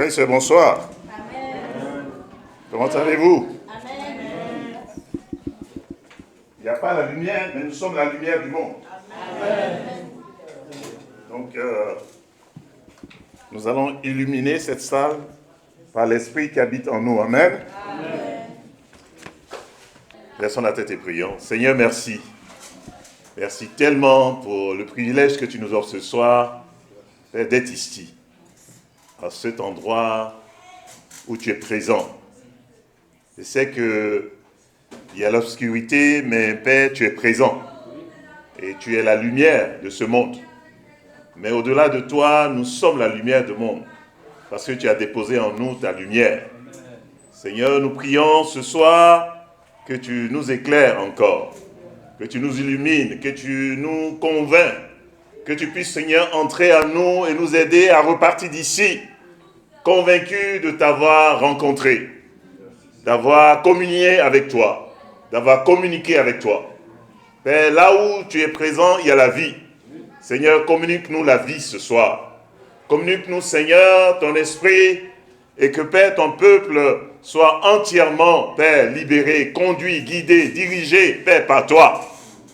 Frères et sœurs, bonsoir. Amen. Comment allez-vous? Amen. Il n'y a pas la lumière, mais nous sommes la lumière du monde. Amen. Donc, nous allons illuminer cette salle par l'Esprit qui habite en nous. Amen. Amen. Laissons la tête et prions. Seigneur, merci. Merci tellement pour le privilège que tu nous offres ce soir d'être ici, à cet endroit où tu es présent. Je sais qu'il y a l'obscurité, mais Père, tu es présent. Et tu es la lumière de ce monde. Mais au-delà de toi, nous sommes la lumière du monde. Parce que tu as déposé en nous ta lumière. Seigneur, nous prions ce soir que tu nous éclaires encore. Que tu nous illumines, que tu nous convaincs. Que tu puisses, Seigneur, entrer à nous et nous aider à repartir d'ici. Convaincus de t'avoir rencontré. D'avoir communié avec toi. D'avoir communiqué avec toi. Père, là où tu es présent, il y a la vie. Seigneur, communique-nous la vie ce soir. Communique-nous, Seigneur, ton esprit, et que, Père, ton peuple soit entièrement, Père, libéré, conduit, guidé, dirigé, Père, par toi.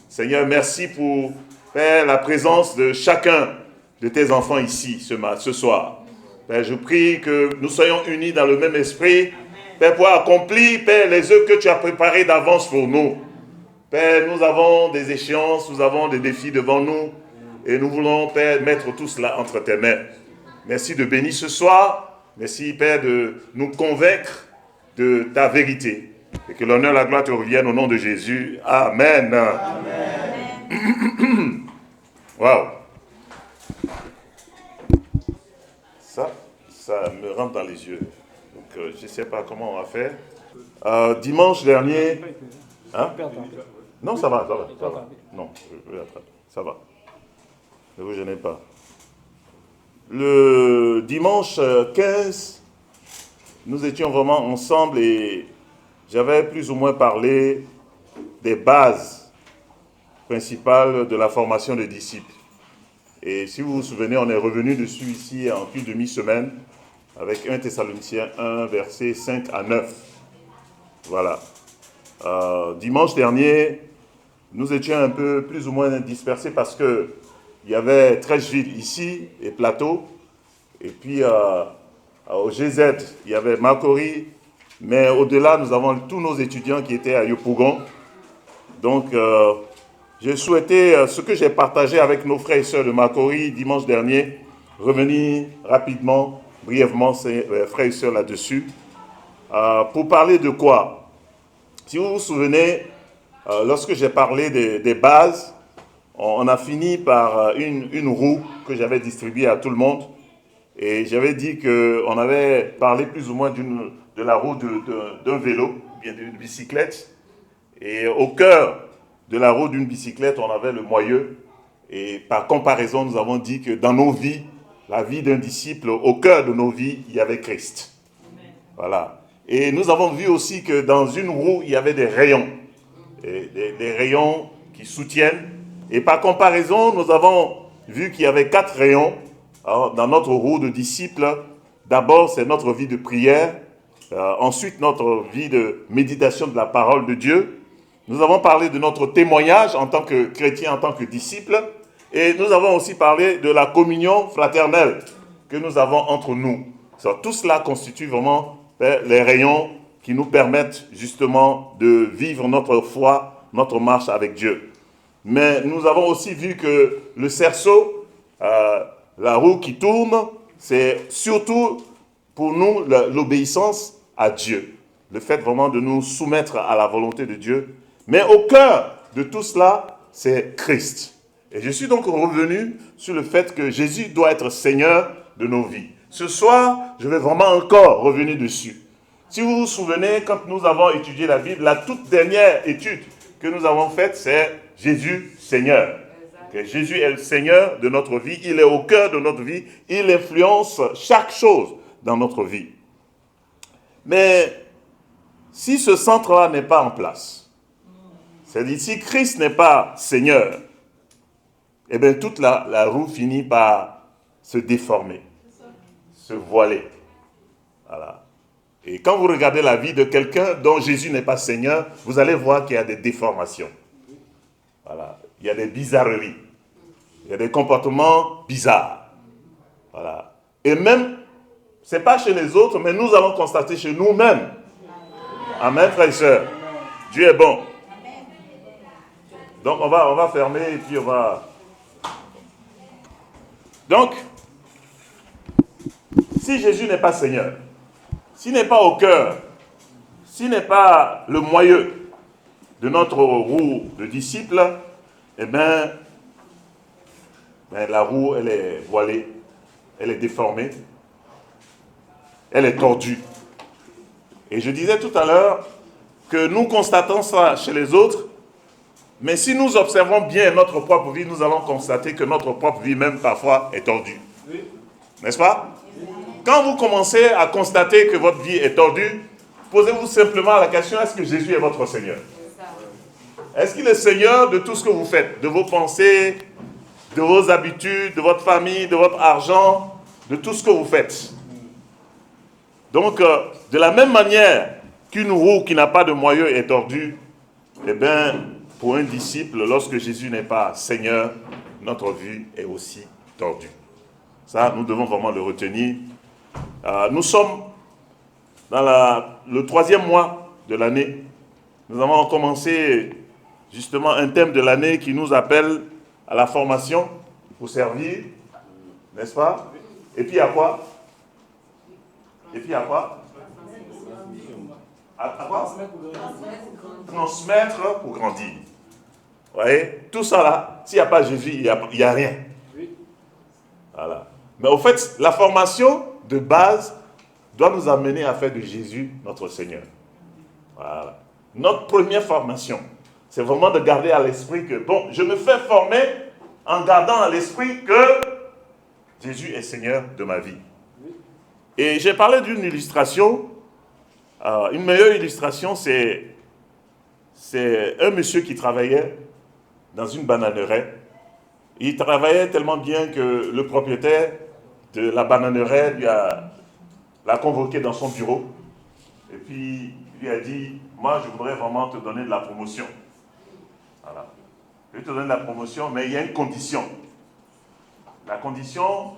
Seigneur, merci pour, Père, la présence de chacun de tes enfants ici, ce soir. Père, je prie que nous soyons unis dans le même esprit, Père, pour accomplir, Père, les œuvres que tu as préparées d'avance pour nous. Père, nous avons des échéances, nous avons des défis devant nous, et nous voulons, Père, mettre tout cela entre tes mains. Merci de bénir ce soir. Merci, Père, de nous convaincre de ta vérité. Et que l'honneur et la gloire te reviennent au nom de Jésus. Amen. Amen. Waouh. Ça me rentre dans les yeux. Donc, je ne sais pas comment on va faire. Dimanche dernier... Hein? Non, ça va. Non, je vais attraper. Ça va. Ne vous gênez pas. Le dimanche 15, nous étions vraiment ensemble et j'avais plus ou moins parlé des bases principales de la formation des disciples. Et si vous vous souvenez, on est revenu dessus ici en une demi-semaine avec 1 Thessaloniciens 1, versets 5 à 9. Voilà. Dimanche dernier, nous étions un peu plus ou moins dispersés parce que il y avait 13 villes ici et Plateau. Et puis au GZ, il y avait Makori. Mais au-delà, nous avons tous nos étudiants qui étaient à Yopougon. Donc, j'ai souhaité, ce que j'ai partagé avec nos frères et sœurs de Makori dimanche dernier, revenir rapidement, brièvement, frères et sœurs là-dessus. Pour parler de quoi? Si vous vous souvenez, lorsque j'ai parlé des bases, on a fini par une roue que j'avais distribuée à tout le monde. Et j'avais dit qu'on avait parlé plus ou moins de la roue d'un vélo, bien d'une bicyclette. Et au cœur de la roue d'une bicyclette, on avait le moyeu. Et par comparaison, nous avons dit que dans nos vies, la vie d'un disciple, au cœur de nos vies, il y avait Christ. Amen. Voilà. Et nous avons vu aussi que dans une roue, il y avait des rayons. Et des rayons qui soutiennent. Et par comparaison, nous avons vu qu'il y avait 4 rayons dans notre roue de disciples. D'abord, c'est notre vie de prière. Ensuite, notre vie de méditation de la parole de Dieu. Nous avons parlé de notre témoignage en tant que chrétien, en tant que disciple. Et nous avons aussi parlé de la communion fraternelle que nous avons entre nous. Tout cela constitue vraiment les rayons qui nous permettent justement de vivre notre foi, notre marche avec Dieu. Mais nous avons aussi vu que le cerceau, la roue qui tourne, c'est surtout pour nous l'obéissance à Dieu. Le fait vraiment de nous soumettre à la volonté de Dieu. Mais au cœur de tout cela, c'est Christ. Et je suis donc revenu sur le fait que Jésus doit être Seigneur de nos vies. Ce soir, je vais vraiment encore revenir dessus. Si vous vous souvenez, quand nous avons étudié la Bible, la toute dernière étude que nous avons faite, c'est Jésus Seigneur. Que Jésus est le Seigneur de notre vie, il est au cœur de notre vie, il influence chaque chose dans notre vie. Mais si ce centre-là n'est pas en place, c'est-à-dire si Christ n'est pas Seigneur, eh bien toute la roue finit par se déformer, se voiler. Voilà. Et quand vous regardez la vie de quelqu'un dont Jésus n'est pas Seigneur, vous allez voir qu'il y a des déformations. Voilà. Il y a des bizarreries. Il y a des comportements bizarres. Voilà. Et même, ce n'est pas chez les autres, mais nous allons constater chez nous-mêmes. Amen, frères et sœurs. Dieu est bon. Donc, on va fermer et puis on va... Donc, si Jésus n'est pas Seigneur, s'il n'est pas au cœur, s'il n'est pas le moyeu de notre roue de disciples, eh bien, la roue, elle est voilée, elle est déformée, elle est tordue. Et je disais tout à l'heure que nous constatons ça chez les autres, mais si nous observons bien notre propre vie, nous allons constater que notre propre vie même parfois est tordue. Oui. N'est-ce pas? Quand vous commencez à constater que votre vie est tordue, posez-vous simplement la question, est-ce que Jésus est votre Seigneur? Est-ce qu'il est Seigneur de tout ce que vous faites, de vos pensées, de vos habitudes, de votre famille, de votre argent, de tout ce que vous faites? Donc, de la même manière qu'une roue qui n'a pas de moyeu est tordue, eh bien, pour un disciple, lorsque Jésus n'est pas Seigneur, notre vie est aussi tordue. Ça, nous devons vraiment le retenir. Nous sommes dans le 3e mois de l'année. Nous avons commencé justement un thème de l'année qui nous appelle à la formation pour servir, n'est-ce pas? Et puis à quoi? Et puis à quoi? À quoi? Transmettre pour grandir. Vous voyez? Tout ça là, s'il n'y a pas Jésus, il n'y a rien. Voilà. Mais au fait, la formation de base doit nous amener à faire de Jésus notre Seigneur. Voilà. Notre première formation, c'est vraiment de garder à l'esprit que, bon, je me fais former en gardant à l'esprit que Jésus est Seigneur de ma vie. Et j'ai parlé d'une illustration. Une meilleure illustration, c'est un monsieur qui travaillait dans une bananerie. Il travaillait tellement bien que le propriétaire de la bananerie l'a convoqué dans son bureau. Et puis, il lui a dit, moi, je voudrais vraiment te donner de la promotion. Voilà. Je vais te donner de la promotion, mais il y a une condition. La condition,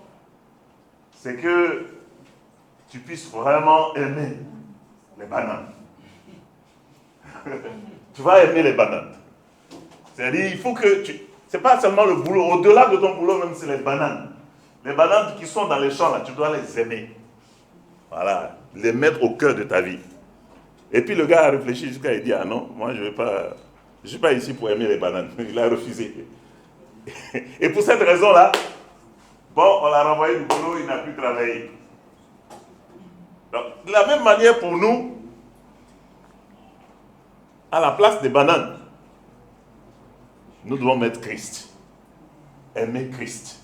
c'est que tu puisses vraiment aimer les bananes. Tu vas aimer les bananes. C'est-à-dire, il faut que tu... C'est pas seulement le boulot. Au-delà de ton boulot, même, c'est les bananes. Les bananes qui sont dans les champs, là, tu dois les aimer. Voilà. Les mettre au cœur de ta vie. Et puis, le gars a réfléchi jusqu'à il dit, ah non, moi, je ne suis pas ici pour aimer les bananes. Il a refusé. Et pour cette raison-là, bon, on l'a renvoyé du boulot, il n'a plus travaillé. Donc, de la même manière pour nous, à la place des bananes, nous devons mettre Christ. Aimer Christ.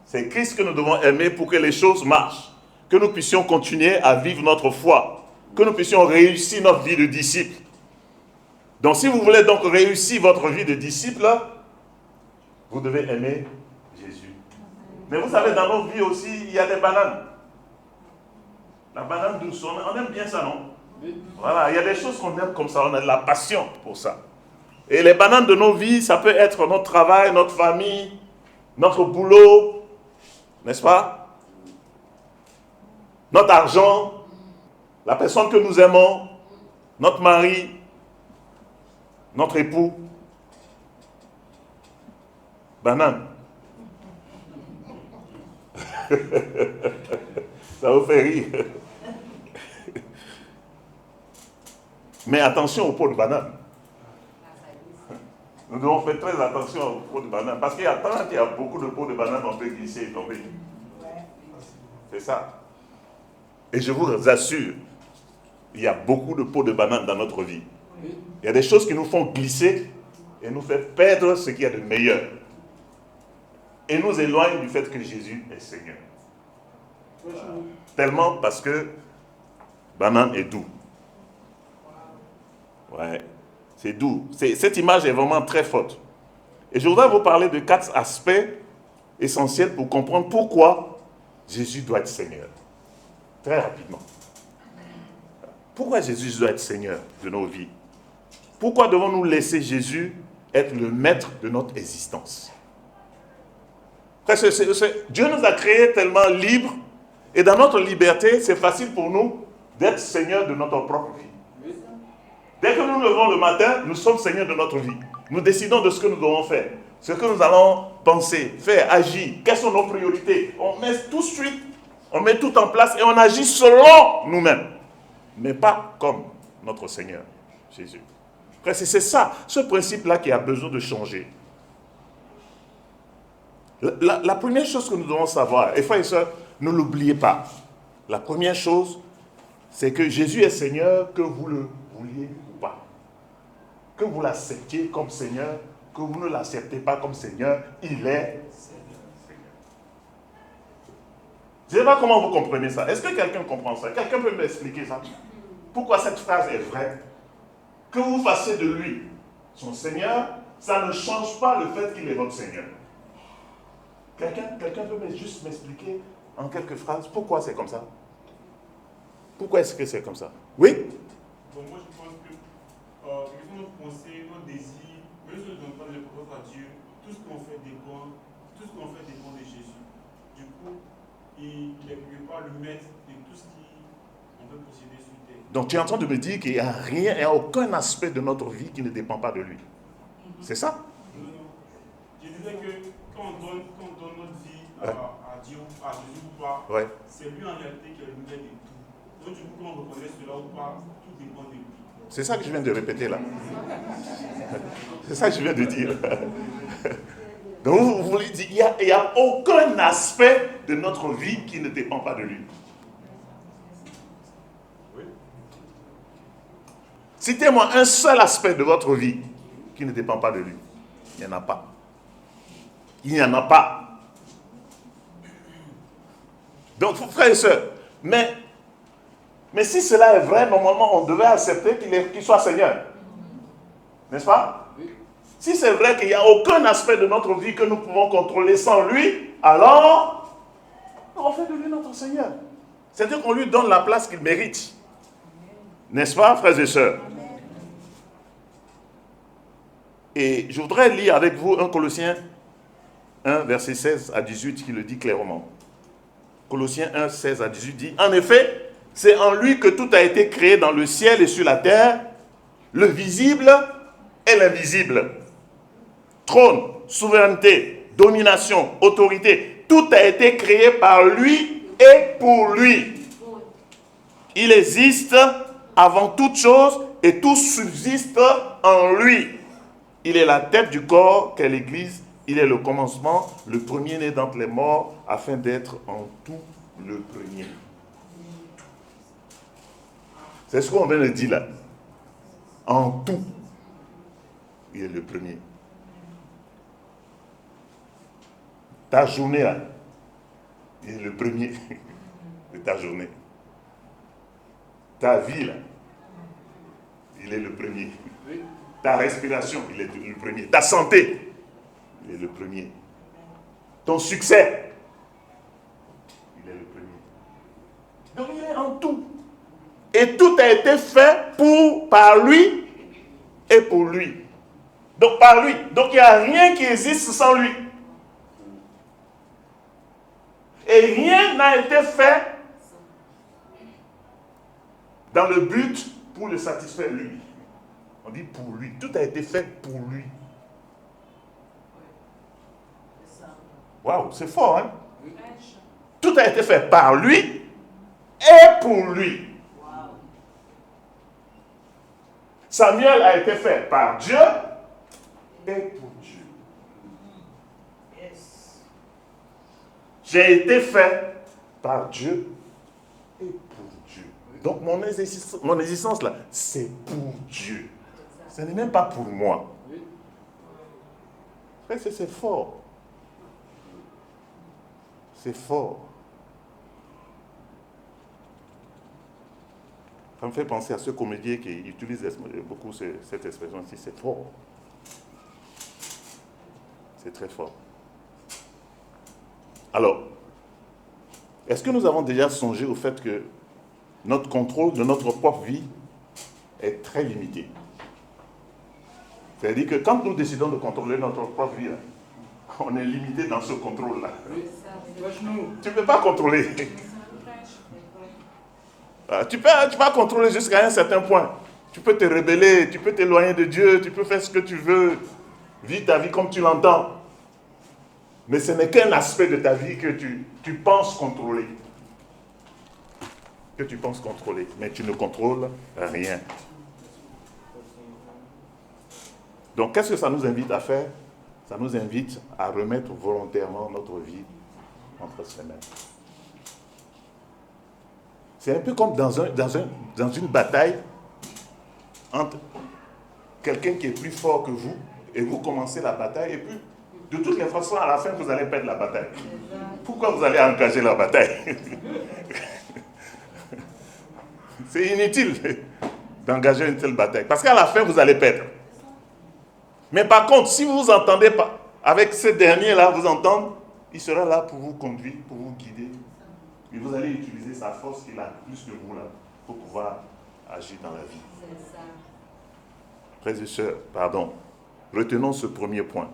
C'est Christ que nous devons aimer pour que les choses marchent. Que nous puissions continuer à vivre notre foi. Que nous puissions réussir notre vie de disciple. Donc si vous voulez donc réussir votre vie de disciple, vous devez aimer Jésus. Mais vous savez, dans nos vies aussi, il y a des bananes. La banane douce, on aime bien ça, non? Voilà, il y a des choses qu'on aime comme ça, on a de la passion pour ça. Et les bananes de nos vies, ça peut être notre travail, notre famille, notre boulot, n'est-ce pas? Notre argent, la personne que nous aimons, notre mari, notre époux. Banane. Ça vous fait rire. Mais attention aux pots de banane. Nous devons faire très attention aux pots de banane. Parce qu'il y a tant qu'il y a beaucoup de pots de banane, on peut glisser et tomber. C'est ça. Et je vous assure, il y a beaucoup de pots de banane dans notre vie. Il y a des choses qui nous font glisser et nous font perdre ce qu'il y a de meilleur. Et nous éloignent du fait que Jésus est Seigneur. Voilà. Tellement parce que banane est doux. Ouais, c'est doux. Cette image est vraiment très forte. Et je voudrais vous parler de 4 aspects essentiels pour comprendre pourquoi Jésus doit être Seigneur. Très rapidement. Pourquoi Jésus doit être Seigneur de nos vies? Pourquoi devons-nous laisser Jésus être le maître de notre existence? Dieu nous a créés tellement libres, et dans notre liberté, c'est facile pour nous d'être Seigneur de notre propre vie. Dès que nous nous levons le matin, nous sommes Seigneurs de notre vie. Nous décidons de ce que nous devons faire, ce que nous allons penser, faire, agir, quelles sont nos priorités. On met tout de suite, on met tout en place et on agit selon nous-mêmes, mais pas comme notre Seigneur, Jésus. Après, c'est ça, ce principe-là qui a besoin de changer. La première chose que nous devons savoir, et frères et sœurs, ne l'oubliez pas. La première chose, c'est que Jésus est Seigneur, que vous le vouliez ou pas. Que vous l'acceptiez comme Seigneur, que vous ne l'acceptez pas comme Seigneur, il est Seigneur. Je ne sais pas comment vous comprenez ça. Est-ce que quelqu'un comprend ça? Quelqu'un peut m'expliquer ça? Pourquoi cette phrase est vraie? Que vous fassiez de lui son Seigneur, ça ne change pas le fait qu'il est votre Seigneur. Quelqu'un peut juste m'expliquer en quelques phrases pourquoi c'est comme ça? Pourquoi est-ce que c'est comme ça? Oui? Bon, moi je pense que nos pensées, nos désirs, même si on ne donne pas de l'importance à Dieu, tout ce qu'on fait dépend de Jésus. Du coup, il est quelque part le maître de tout ce qu'on peut posséder sur terre. Donc tu es en train de me dire qu'il n'y a rien, il n'y a aucun aspect de notre vie qui ne dépend pas de lui. C'est ça? Non. Je disais que quand on donne notre vie à Dieu, à Jésus ou pas, Ouais. c'est lui en réalité qui est le maître de tout. Donc du coup, quand on reconnaît cela ou pas, tout dépend de lui. C'est ça que je viens de répéter là. C'est ça que je viens de dire. Donc vous voulez dire, il n'y a aucun aspect de notre vie qui ne dépend pas de lui. Oui. Citez-moi un seul aspect de votre vie qui ne dépend pas de lui. Il n'y en a pas. Il n'y en a pas. Donc, frères et sœurs, mais si cela est vrai, normalement, on devait accepter qu'il soit Seigneur. N'est-ce pas? Oui. Si c'est vrai qu'il n'y a aucun aspect de notre vie que nous pouvons contrôler sans lui, alors, on fait de lui notre Seigneur. C'est-à-dire qu'on lui donne la place qu'il mérite. N'est-ce pas, frères et sœurs? Et je voudrais lire avec vous 1 Colossiens 1, verset 16 à 18, qui le dit clairement. Colossiens 1, 16 à 18 dit, en effet, c'est en lui que tout a été créé dans le ciel et sur la terre, le visible et l'invisible. Trône, souveraineté, domination, autorité, tout a été créé par lui et pour lui. Il existe avant toute chose et tout subsiste en lui. Il est la tête du corps qu'est l'Église. Il est le commencement, le premier-né d'entre les morts, afin d'être en tout le premier. C'est ce qu'on vient de dire là. En tout, il est le premier. Ta journée là, il est le premier de ta journée. Ta vie là, il est le premier. Ta respiration, il est le premier. Ta santé, il est le premier. Ton succès, il est le premier. Donc il est en tout. Et tout a été fait par lui et pour lui. Donc par lui. Donc il n'y a rien qui existe sans lui. Et rien n'a été fait dans le but pour le satisfaire lui. On dit pour lui. Tout a été fait pour lui. Waouh, c'est fort, hein? Tout a été fait par lui et pour lui. Samuel a été fait par Dieu et pour Dieu. J'ai été fait par Dieu et pour Dieu. Donc mon existence là, c'est pour Dieu. Ce n'est même pas pour moi. C'est fort. C'est fort. Ça me fait penser à ce comédien qui utilise beaucoup cette expression-ci. C'est fort. C'est très fort. Alors, est-ce que nous avons déjà songé au fait que notre contrôle de notre propre vie est très limité. C'est-à-dire que quand nous décidons de contrôler notre propre vie, là, on est limité dans ce contrôle-là. Tu ne peux pas contrôler. Tu peux contrôler jusqu'à un certain point. Tu peux te rebeller, tu peux t'éloigner de Dieu, tu peux faire ce que tu veux, vivre ta vie comme tu l'entends. Mais ce n'est qu'un aspect de ta vie que tu penses contrôler. Que tu penses contrôler, mais tu ne contrôles rien. Donc, qu'est-ce que ça nous invite à faire? Ça nous invite à remettre volontairement notre vie entre ses mains. C'est un peu comme dans une bataille entre quelqu'un qui est plus fort que vous, et vous commencez la bataille, et puis, de toutes les façons, à la fin, vous allez perdre la bataille. Pourquoi vous allez engager la bataille? C'est inutile d'engager une telle bataille, parce qu'à la fin, vous allez perdre. Mais par contre, si vous vous entendez pas avec ce dernier-là, vous entendez, il sera là pour vous conduire, pour vous guider. Et vous allez utiliser sa force qu'il a plus que vous là, pour pouvoir agir dans la vie. Frères et sœurs, retenons ce premier point.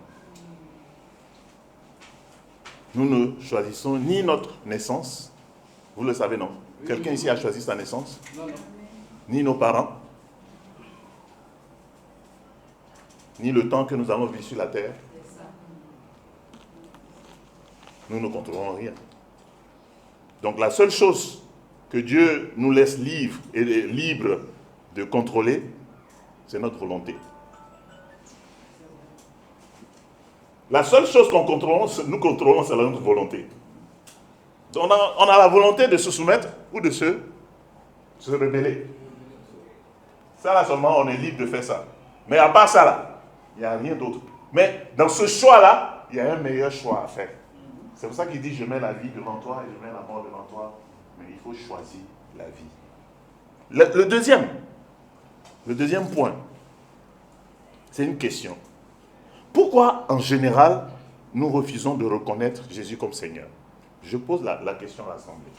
Nous ne choisissons ni notre naissance, vous le savez non? Quelqu'un ici a choisi sa naissance? Non. Ni nos parents, ni le temps que nous avons vécu sur la terre. Nous ne contrôlons rien. Donc la seule chose que Dieu nous laisse libre de contrôler, c'est notre volonté. La seule chose nous contrôlons, c'est notre volonté. On a la volonté de se soumettre ou de se rebeller. Ça là seulement, on est libre de faire ça. Mais à part ça là, il n'y a rien d'autre. Mais dans ce choix-là, il y a un meilleur choix à faire. C'est pour ça qu'il dit, je mets la vie devant toi et je mets la mort devant toi. Mais il faut choisir la vie. Le deuxième point, c'est une question. Pourquoi, en général, nous refusons de reconnaître Jésus comme Seigneur? Je pose la question à l'Assemblée.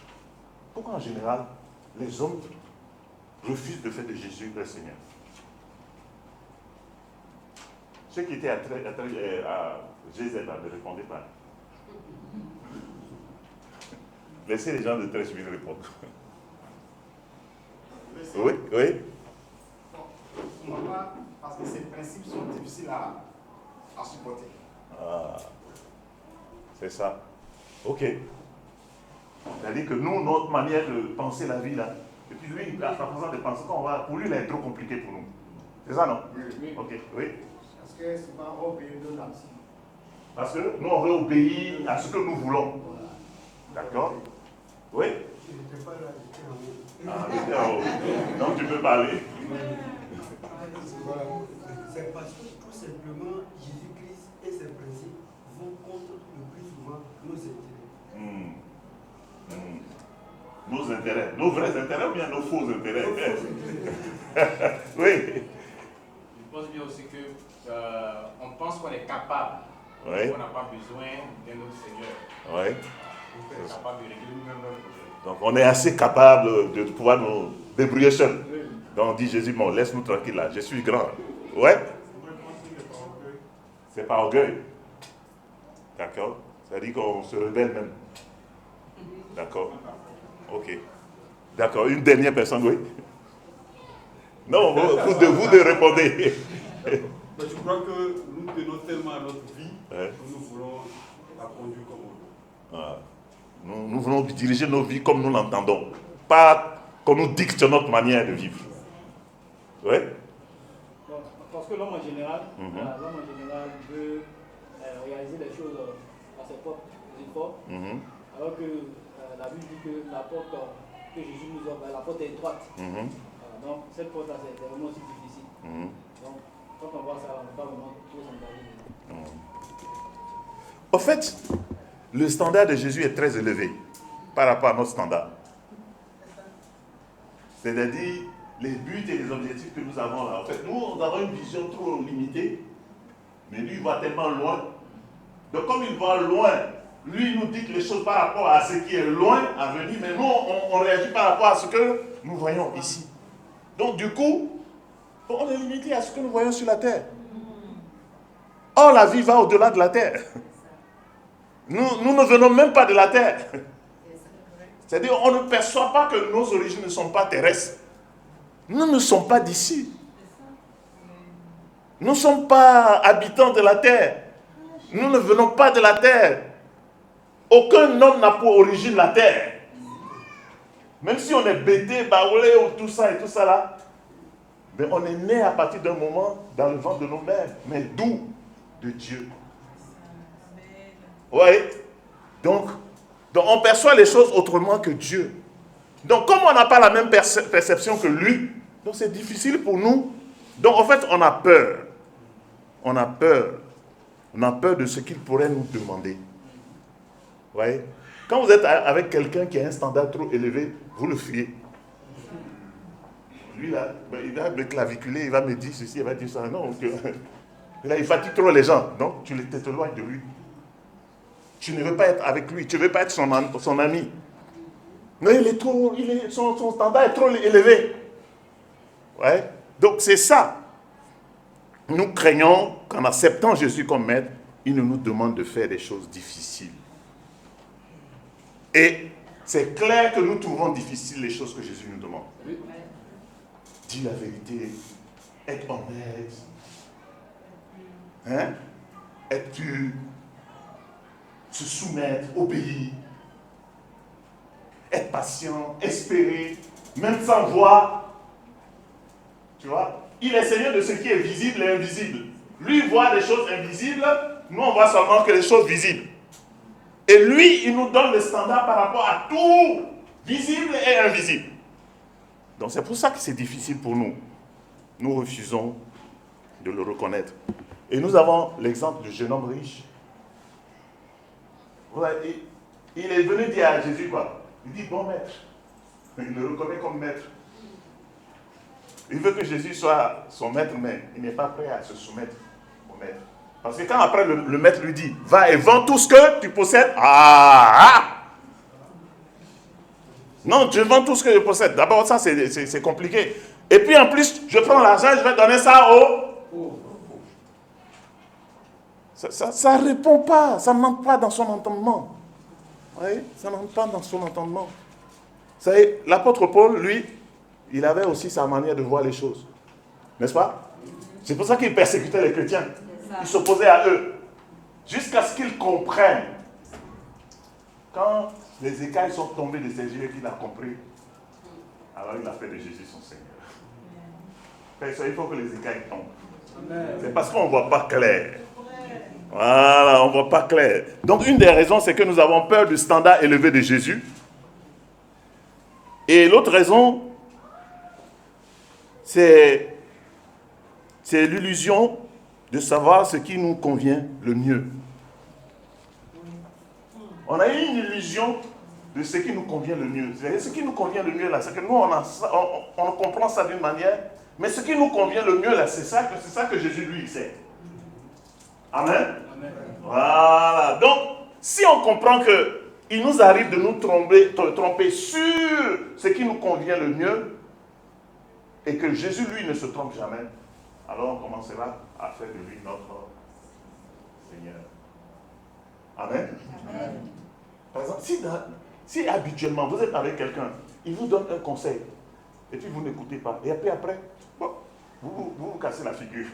Pourquoi, en général, les hommes refusent de faire de Jésus leur Seigneur? Ceux qui étaient à Jésus ne répondaient pas. Laissez les gens de 13 000 répondre. Oui. Pourquoi? Parce que ces principes sont difficiles à supporter. Ah, c'est ça. Ok. C'est-à-dire que nous, notre manière de penser la vie, là, et puis lui, la façon de penser pour lui, il est trop compliqué pour nous. C'est ça, non? Oui. Ok, oui. Parce que c'est pas obéir de l'absence. Parce que nous, on veut obéir à ce que nous voulons. D'accord? Oui? Je ne peux pas l'ajouter en haut. Ah, j'étais en haut. Donc tu peux parler. C'est parce que tout simplement, Jésus-Christ et ses principes vont contre le plus souvent nos intérêts. Nos intérêts. Nos vrais intérêts ou bien nos faux intérêts? Oui. Je pense bien aussi que on pense qu'on est capable. Oui. On n'a pas besoin d'un autre Seigneur. Oui. On est capable de régler nous-mêmes nos problèmes. Donc on est assez capable de pouvoir nous débrouiller seul. Donc on dit Jésus, bon, laisse-nous tranquille là, je suis grand. Ouais. C'est pas orgueil. D'accord. C'est-à-dire qu'on se rebelle même. D'accord. Ok. D'accord. Une dernière personne, oui. Non, vous de répondre. Mais je crois que nous tenons tellement à notre vie Ouais. que nous voulons la conduire comme on veut. Ah. Nous voulons diriger nos vies comme nous l'entendons. Pas qu'on nous dicte notre manière de vivre. Oui. Parce que l'homme en général, veut réaliser les choses à ses propres efforts, alors que la Bible dit que la porte que Jésus nous offre, la porte est étroite. Donc cette porte-là, c'est vraiment aussi difficile. Donc quand on voit ça, on ne peut pas vraiment tout s'engager. En fait, le standard de Jésus est très élevé par rapport à notre standard. C'est-à-dire, les buts et les objectifs que nous avons là. En fait, nous avons une vision trop limitée, mais lui, il va tellement loin. Donc, comme il va loin, lui nous dit les choses par rapport à ce qui est loin à venir, mais nous, on réagit par rapport à ce que nous voyons ici. Donc du coup, on est limité à ce que nous voyons sur la terre. Or, la vie va au-delà de la terre. Nous ne venons même pas de la terre. C'est-à-dire, on ne perçoit pas que nos origines ne sont pas terrestres. Nous ne sommes pas d'ici. Nous ne sommes pas habitants de la terre. Nous ne venons pas de la terre. Aucun homme n'a pour origine la terre. Même si on est bêté, baoulé ou tout ça et tout ça là, mais on est né à partir d'un moment dans le ventre de nos mères. Mais d'où? De Dieu. Oui. Donc, on perçoit les choses autrement que Dieu. Donc, comme on n'a pas la même perception que lui, donc c'est difficile pour nous. Donc, en fait, on a peur. On a peur. On a peur de ce qu'il pourrait nous demander. Vous voyez? Quand vous êtes avec quelqu'un qui a un standard trop élevé, vous le fuyez. Lui, là, il va me claviculer, il va me dire ceci, il va dire ça. Non, là, il fatigue trop les gens. Donc, tu t'éloignes de lui. Tu ne veux pas être avec lui, tu ne veux pas être son ami. Mais son standard est trop élevé. Ouais. Donc, c'est ça. Nous craignons qu'en acceptant Jésus comme maître, il nous demande de faire des choses difficiles. Et c'est clair que nous trouvons difficiles les choses que Jésus nous demande. Dis la vérité, être honnête, être pur, se soumettre, obéir, être patient, espérer, même sans voir. Tu vois? Il est Seigneur de ce qui est visible et invisible. Lui voit des choses invisibles, nous on voit seulement que les choses visibles. Et lui, il nous donne le standard par rapport à tout, visible et invisible. Donc c'est pour ça que c'est difficile pour nous. Nous refusons de le reconnaître. Et nous avons l'exemple du jeune homme riche. Il est venu dire à Jésus quoi? Il dit bon maître. Il le reconnaît comme maître. Il veut que Jésus soit son maître, mais il n'est pas prêt à se soumettre au maître. Parce que quand après le maître lui dit, va et vends tout ce que tu possèdes. Non, je vends tout ce que je possède. D'abord, ça, c'est compliqué. Et puis en plus, je prends l'argent, je vais donner ça au... Ça ne répond pas, ça n'entre pas dans son entendement. Oui, ça n'entre pas dans son entendement. Vous savez, l'apôtre Paul, lui, il avait aussi sa manière de voir les choses. N'est-ce pas? C'est pour ça qu'il persécutait les chrétiens. Il s'opposait à eux. Jusqu'à ce qu'ils comprennent. Quand les écailles sont tombées de ses yeux et qu'il a compris, alors il a fait de Jésus son Seigneur. Il faut que les écailles tombent. C'est parce qu'on ne voit pas clair. Voilà, on ne voit pas clair. Donc une des raisons, c'est que nous avons peur du standard élevé de Jésus. Et l'autre raison, c'est l'illusion de savoir ce qui nous convient le mieux. On a eu une illusion de ce qui nous convient le mieux. Ce qui nous convient le mieux, là, c'est que nous, on comprend ça d'une manière, mais ce qui nous convient le mieux, là, c'est ça que Jésus, lui, sait. Amen. Amen. Voilà. Donc, si on comprend qu'il nous arrive de nous tromper sur ce qui nous convient le mieux, et que Jésus, lui, ne se trompe jamais, alors on commencera à faire de lui notre Seigneur. Amen. Amen. Par exemple, si habituellement vous êtes avec quelqu'un, il vous donne un conseil, et puis vous n'écoutez pas, et après, bon, vous cassez la figure.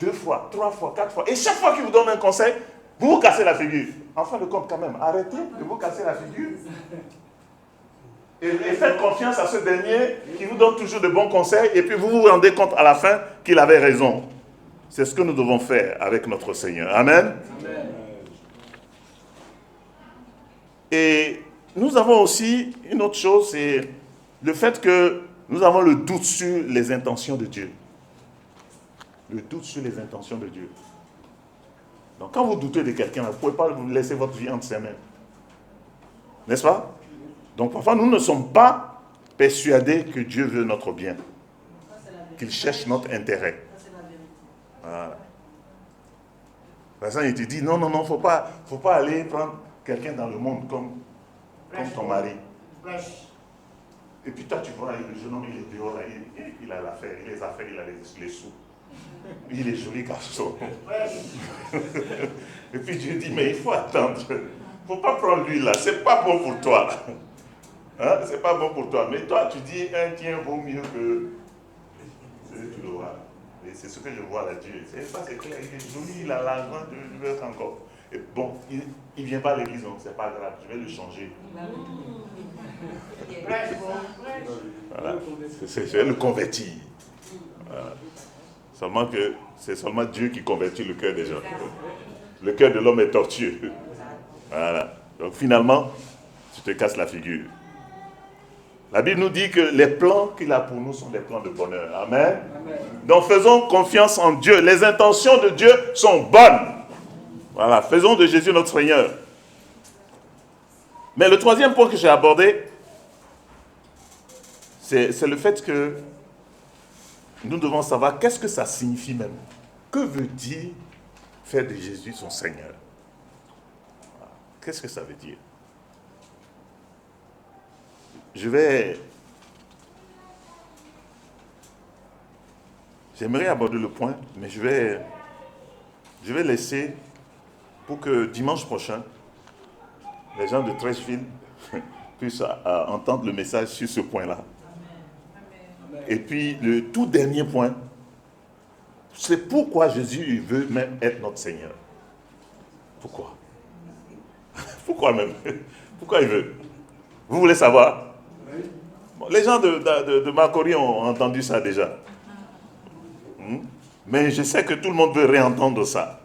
2 fois, 3 fois, 4 fois, et chaque fois qu'il vous donne un conseil, vous cassez la figure. En fin de compte, quand même, arrêtez de vous casser la figure. Et faites confiance à ce dernier qui vous donne toujours de bons conseils, et puis vous vous rendez compte à la fin qu'il avait raison. C'est ce que nous devons faire avec notre Seigneur. Amen. Amen. Et nous avons aussi une autre chose, c'est le fait que nous avons le doute sur les intentions de Dieu. Le doute sur les intentions de Dieu. Donc quand vous doutez de quelqu'un, vous ne pouvez pas laisser votre vie entre ses mains. N'est-ce pas? Donc parfois nous ne sommes pas persuadés que Dieu veut notre bien. Qu'il cherche notre intérêt. Voilà. Vincent, il te dit, non, faut pas aller prendre quelqu'un dans le monde comme ton mari. Et puis toi, tu vois, le jeune homme, il est dehors, là, il a l'affaire, il a les affaires, il a les sous. Il est joli garçon. Et puis Dieu dit, mais il faut attendre. Il ne faut pas prendre lui là, c'est pas bon pour toi. Hein? C'est pas bon pour toi. Mais toi, tu dis, un tien vaut mieux que... Tu le vois. Et c'est ce que je vois là, Dieu. C'est clair, il est joli, il a l'argent, je veux être encore. Et bon, il ne vient pas à l'église, donc c'est pas grave, je vais le changer. Voilà. Je vais le convertir. Voilà. Seulement que c'est seulement Dieu qui convertit le cœur des gens. Le cœur de l'homme est tortueux. Voilà. Donc finalement, tu te casses la figure. La Bible nous dit que les plans qu'il a pour nous sont des plans de bonheur. Amen. Amen. Donc faisons confiance en Dieu. Les intentions de Dieu sont bonnes. Voilà. Faisons de Jésus notre Seigneur. Mais le troisième point que j'ai abordé, c'est le fait que nous devons savoir qu'est-ce que ça signifie même. Que veut dire faire de Jésus son Seigneur? Qu'est-ce que ça veut dire? J'aimerais aborder le point, mais je vais laisser pour que dimanche prochain, les gens de Trècheville puissent entendre le message sur ce point-là. Et puis, le tout dernier point, c'est pourquoi Jésus veut même être notre Seigneur. Pourquoi? Pourquoi même? Pourquoi il veut? Vous voulez savoir? Bon, les gens de Makori ont entendu ça déjà. Mais je sais que tout le monde veut réentendre ça.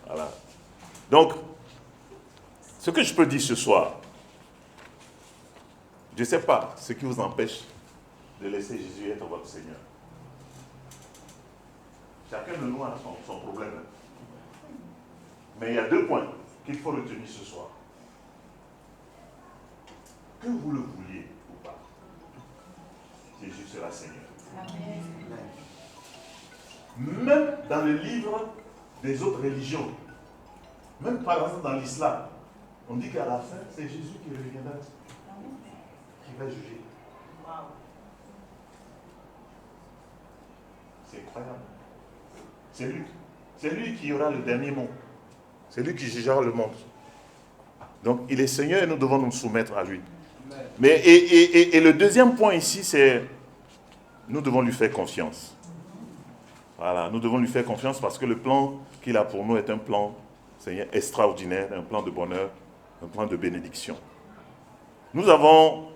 Voilà. Donc, ce que je peux dire ce soir, je ne sais pas ce qui vous empêche de laisser Jésus être votre Seigneur. Chacun de nous a son problème. Mais il y a deux points qu'il faut retenir ce soir. Que vous le vouliez ou pas, Jésus sera Seigneur. Amen. Même dans le livre des autres religions, même par exemple dans l'islam, on dit qu'à la fin, c'est Jésus qui reviendra, qui va juger. C'est incroyable. C'est lui qui aura le dernier mot. C'est lui qui jugera le monde. Donc il est Seigneur et nous devons nous soumettre à lui. Mais, et le deuxième point ici, c'est nous devons lui faire confiance. Voilà, nous devons lui faire confiance parce que le plan qu'il a pour nous est un plan, Seigneur, extraordinaire, un plan de bonheur, un plan de bénédiction. Nous avons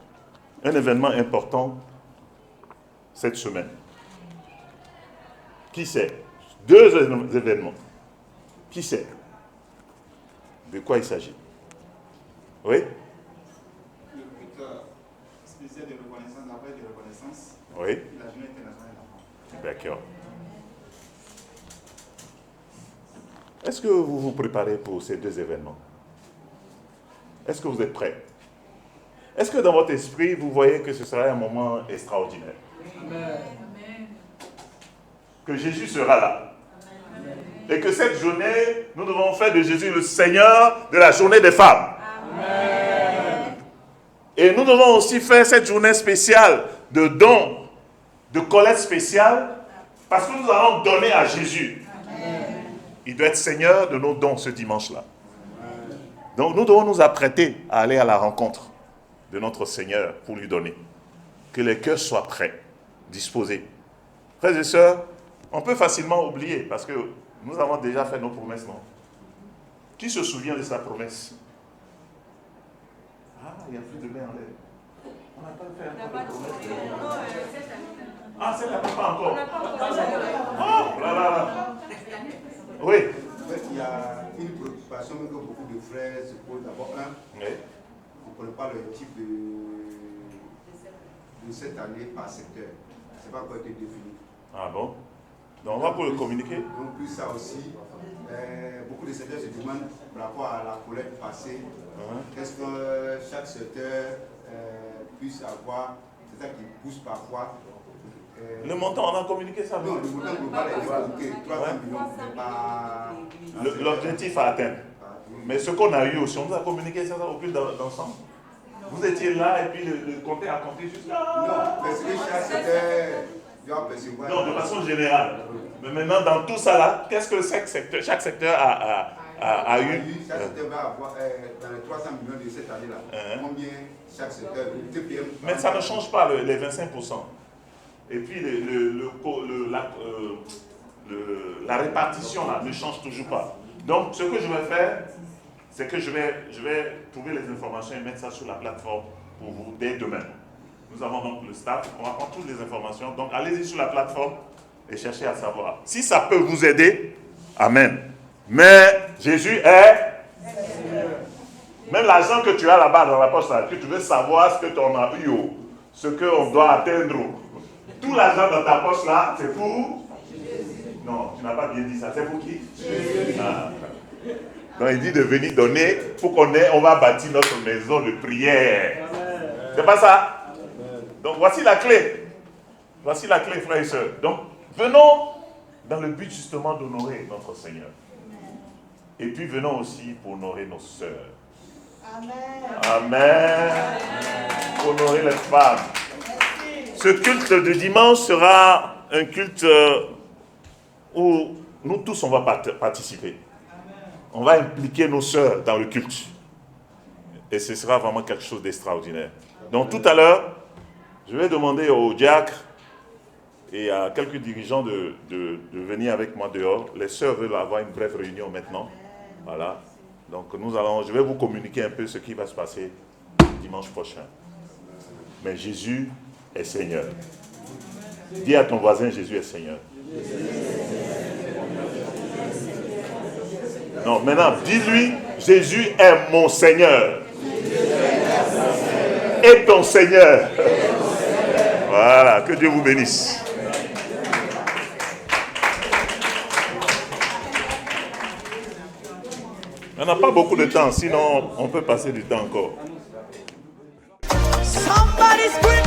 un événement important cette semaine. Qui sait? Deux événements. Qui sait? De quoi il s'agit? Oui? Le culte spécial de reconnaissance, la veille de reconnaissance. Oui. Et la journée internationale de la femme. D'accord. Est-ce que vous vous préparez pour ces deux événements? Est-ce que vous êtes prêts? Est-ce que dans votre esprit, vous voyez que ce sera un moment extraordinaire? Amen. Que Jésus sera là. Amen. Et que cette journée, nous devons faire de Jésus le Seigneur de la journée des femmes. Amen. Et nous devons aussi faire cette journée spéciale de dons, de collecte spéciale, parce que nous allons donner à Jésus. Amen. Il doit être Seigneur de nos dons ce dimanche-là. Amen. Donc nous devons nous apprêter à aller à la rencontre de notre Seigneur pour lui donner. Que les cœurs soient prêts, disposés. Frères et sœurs, on peut facilement oublier parce que nous avons déjà fait nos promesses, non? Qui se souvient de sa promesse? Ah, il n'y a plus de main en l'air. On n'a pas fait encore de promesse. Ah, c'est pas encore. Oh, là, là, là. Oui. En fait, il y a une préoccupation que beaucoup de frères se posent. D'abord, oui. Vous ne connaissez pas le type de cette année par secteur. Ce n'est pas encore été défini. Ah bon? Donc on va pour le communiquer. Donc plus ça aussi, beaucoup de secteurs se demandent par rapport à la collecte passée, est-ce que chaque secteur puisse avoir, c'est ça qui pousse parfois Le montant, on a communiqué ça. Non, le montant global est évoqué. 300 millions, c'est pas... L'objectif à atteindre. Mais ce qu'on a eu aussi, on nous a communiqué ça au plus d'ensemble. Vous étiez là et puis le compte a compté juste là. Non, parce que chaque secteur doit percevoir. Non, de façon générale. Mais maintenant, dans tout ça là, qu'est-ce que chaque secteur a eu? Chaque secteur va avoir, dans les 300 millions de cette année-là, combien chaque secteur, TPM. Mais ça ne change pas les 25%. Et puis la répartition là ne change toujours pas. Donc ce que je vais faire, c'est que je vais trouver les informations et mettre ça sur la plateforme pour vous dès demain. Nous avons donc le staff, on va prendre toutes les informations. Donc allez-y sur la plateforme et cherchez à savoir. Si ça peut vous aider, amen. Mais Jésus est... Même l'argent que tu as là-bas dans la poche, là, que tu veux savoir ce que tu en as eu, ce qu'on doit atteindre. Tout l'argent dans ta poche là, c'est pour... Non, tu n'as pas bien dit ça. C'est pour qui? Ah. Donc il dit de venir donner pour on va bâtir notre maison de prière. C'est pas ça? Donc voici la clé. Voici la clé, frères et sœurs. Donc venons dans le but justement d'honorer notre Seigneur. Et puis venons aussi pour honorer nos sœurs. Amen. Pour honorer les femmes. Ce culte de dimanche sera un culte où nous tous on va participer. On va impliquer nos sœurs dans le culte. Et ce sera vraiment quelque chose d'extraordinaire. Donc tout à l'heure, je vais demander aux diacres et à quelques dirigeants de venir avec moi dehors. Les sœurs veulent avoir une brève réunion maintenant. Voilà. Donc je vais vous communiquer un peu ce qui va se passer dimanche prochain. Mais Jésus est Seigneur. Dis à ton voisin, Jésus est Seigneur. Non, maintenant, dis-lui, Jésus est mon Seigneur. Et ton Seigneur. Voilà, que Dieu vous bénisse. On n'a pas beaucoup de temps, sinon on peut passer du temps encore. Somebody scream.